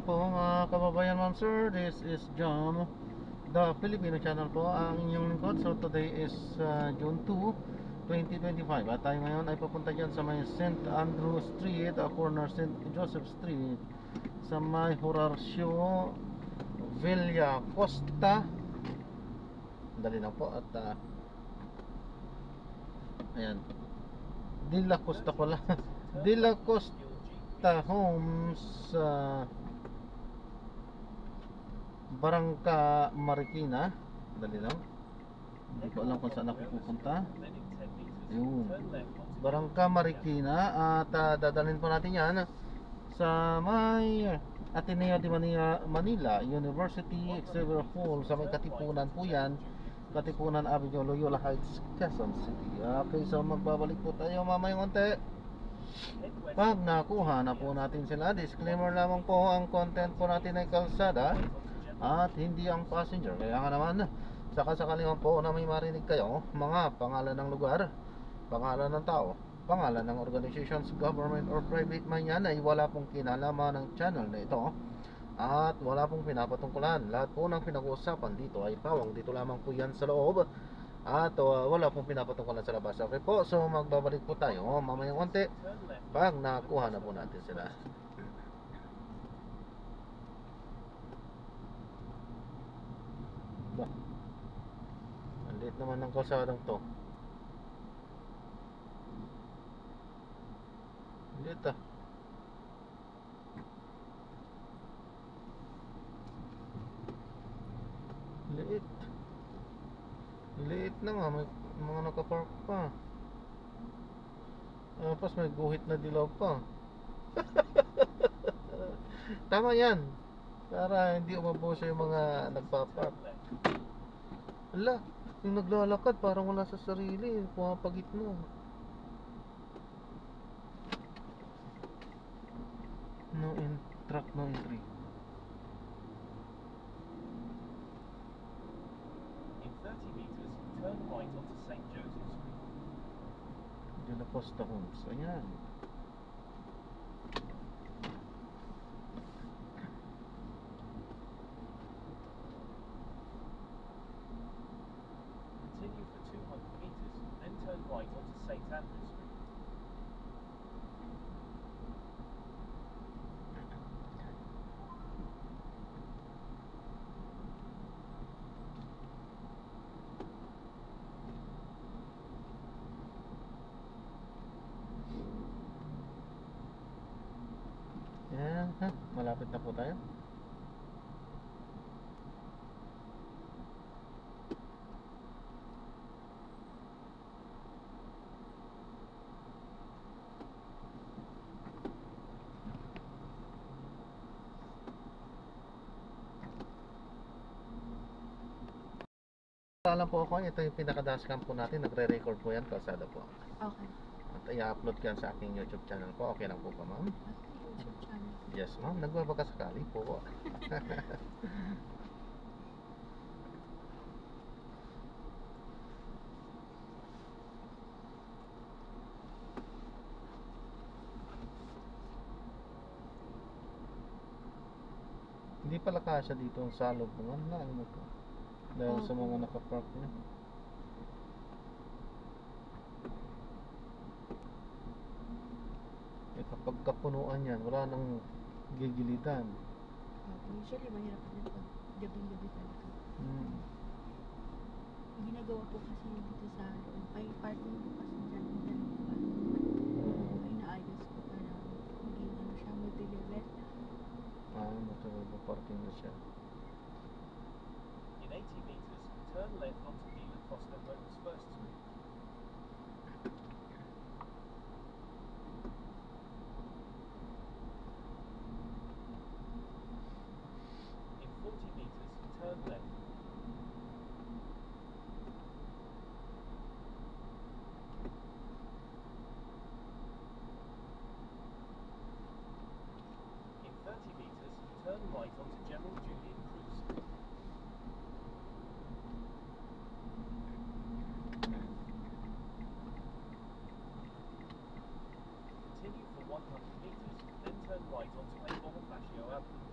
Po mga kababayan, ma'am sir, this is John, the Filipino channel po, ang inyong lingkod. So today is June 2, 2025 at tayo ngayon ay papunta dyan sa may St. Andrew Street, corner St. Joseph Street, sa may Horacio Villa Costa. Dali lang po at ayan, De La Costa pala De La Costa Homes, Barangka Marikina. Dali lang, hindi ko alam kung saan ako pupunta. Ayun, Barangka Marikina. At dadalhin po natin yan sa may Ateneo de Manila University Xavier Hall, sa may Katipunan po yan, Katipunan Avenue, Loyola Heights, Quezon City. Okay, so magbabalik po tayo mamayang konti. Pag nakuha na po natin sila, disclaimer lamang po, ang content po natin ay kalsada at hindi ang passenger. Kaya nga naman, sakasakali po na may marinig kayo mga pangalan ng lugar, pangalan ng tao, pangalan ng organizations, government or private man yan, ay wala pong kinalaman ng channel na ito at wala pong pinapatungkulan. Lahat po ng pinag-uusapan dito ay pawang dito lamang po yan sa loob at wala pong pinapatungkulan sa labas. Okay po, so magbabalik po tayo mamayang konti pag nakuha na po natin sila. Ba, ang liit naman ng kalsadang to. Liit ah. Liit. Liit na nga, may mga nakapark pa. Tapos may guhit na dilaw pa. Tama yan, para hindi umabuso yung mga nagpapark. Ala, yung naglalakad parang wala sa sarili, pumapagitna. No truck, no entry. In 30 meters, turn right onto St. Joseph Street. De La Costa Homes, ayan. Continue for 200 meters, then turn right onto St. Andrew Street. Ayan, ha, malapit na po tayo. Alam po ako, ito yung pinaka-dashcam po natin. Nagre-record po yan, kalsada po. Okay. At i-upload ko yan sa aking YouTube channel po. Okay lang po ba, ma'am? YouTube channel. Yes, ma'am. Nagbabakasakali po. Hindi pala kasya dito ang salubungan na ano po. Dahil sa mga nakapark niya. Eh, kapag kapunuan yan, wala nang gigilitan. Usually, mahirap din pag gabing-gabi talaga. Yung ginagawa po kasi dito sa loob, ay parking po kasi dyan, ay naayos ko para maging ano siya, multi-level. Matulog parking na siya. In 80 meters, turn left onto De La Costa Homes First Street. In 40 meters, turn left. In 30 meters, turn right onto General Julian Cruz Street. Continue for 100 meters, then turn right onto A. Bonifacio Avenue.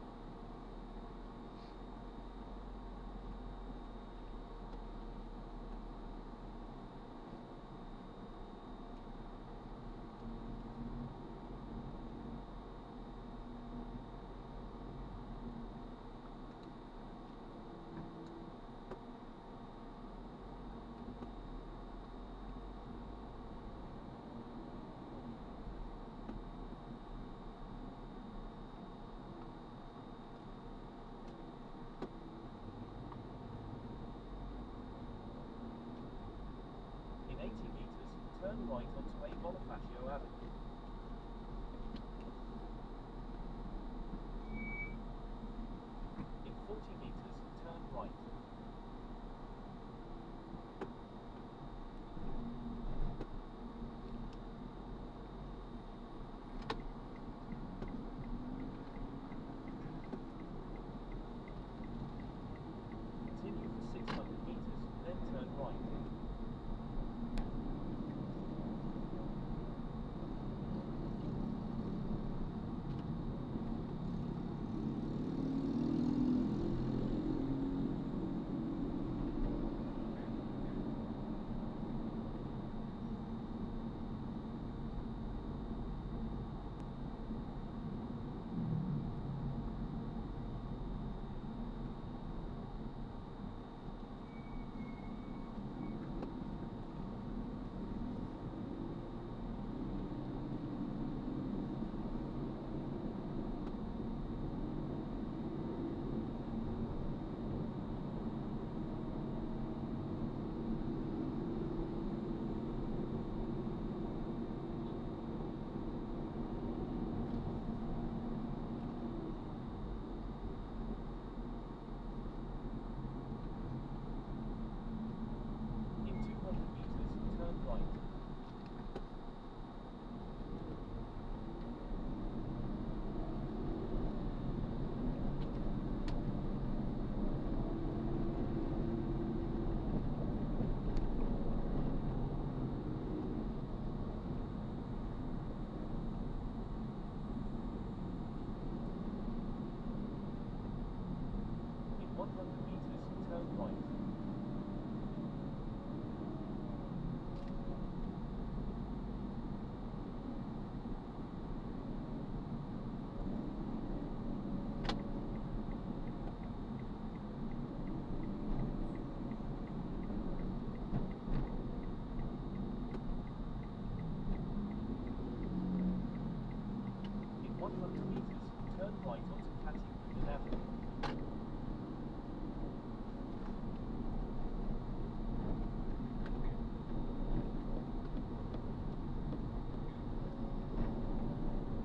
onto Fatty Woodland Avenue.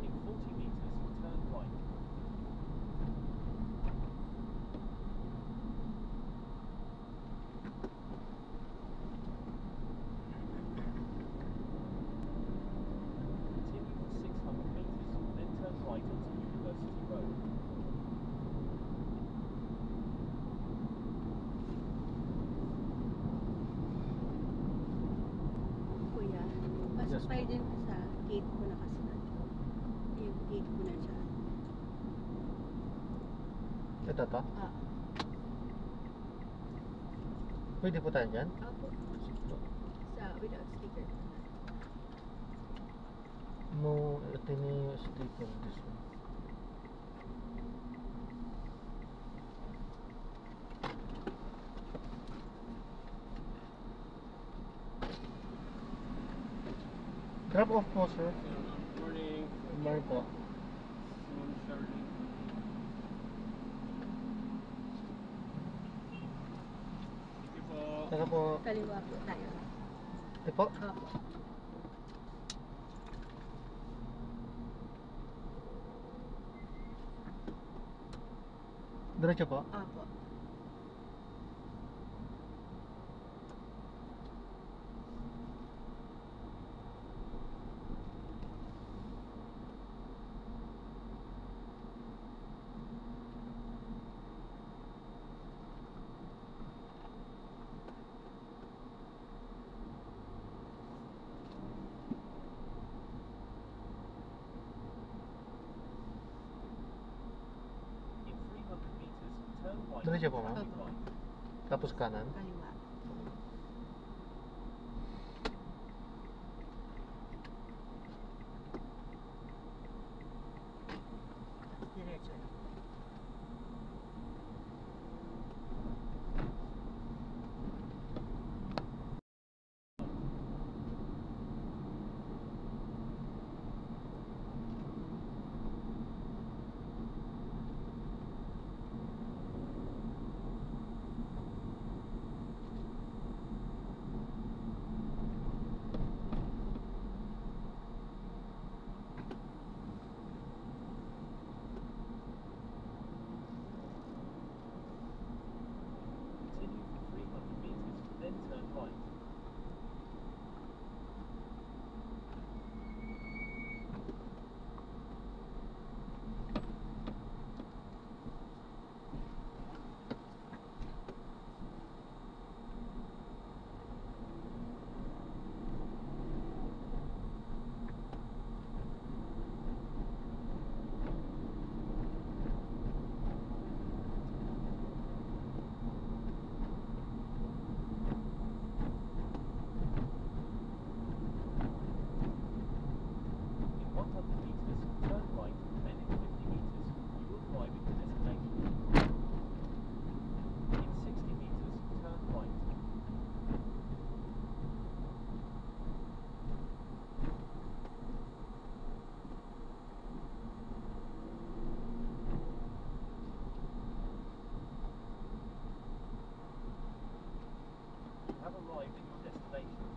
In 40 meters, turn right. Continue for 600 meters, then turn right onto University Road. Kuya, pasok Yes, tayo po. din sa gate ko na kasi na. Yung gate ko na siya. Ito to. Ah, Pwede po tayo dyan? opo. Sa without sticker. No, ito ni sticker this one. Drop off po, sir. Morning. Good morning po. Simon Charlie. Thank you po. Saka po. Kaliwa po tayo. Ito po. Opo. Diretso po. Opo. In 300 meters, turn right Diretso po, onto ma'am. Fatty Right. Tapos kanan. Kaliwa. Tapos diretso lang. Continue for 300 meters, then turn right. In 100 meters, turn right, and in 50 meters, you will arrive at your destination. In 60 meters, turn right. You have arrived at your destination.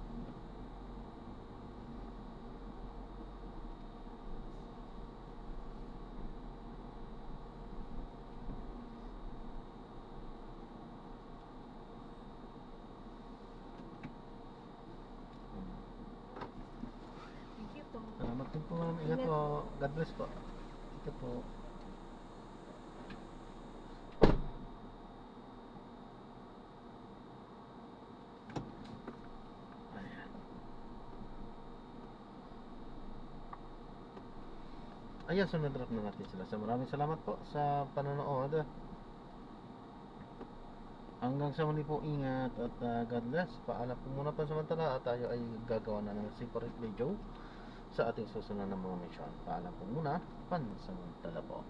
Thank you po. Salamat din po, ma'am. Ingat Ingat po. God bless po. Ito po. Ayan. Ayan, so na-drop na natin sila. So maraming salamat po sa panonood. Hanggang sa muli po, ingat at God bless. Paalam po muna pansamantala at tayo ay gagawa na ng separate video sa ating susunod na mga mission. Paalam po muna, pansamantala po.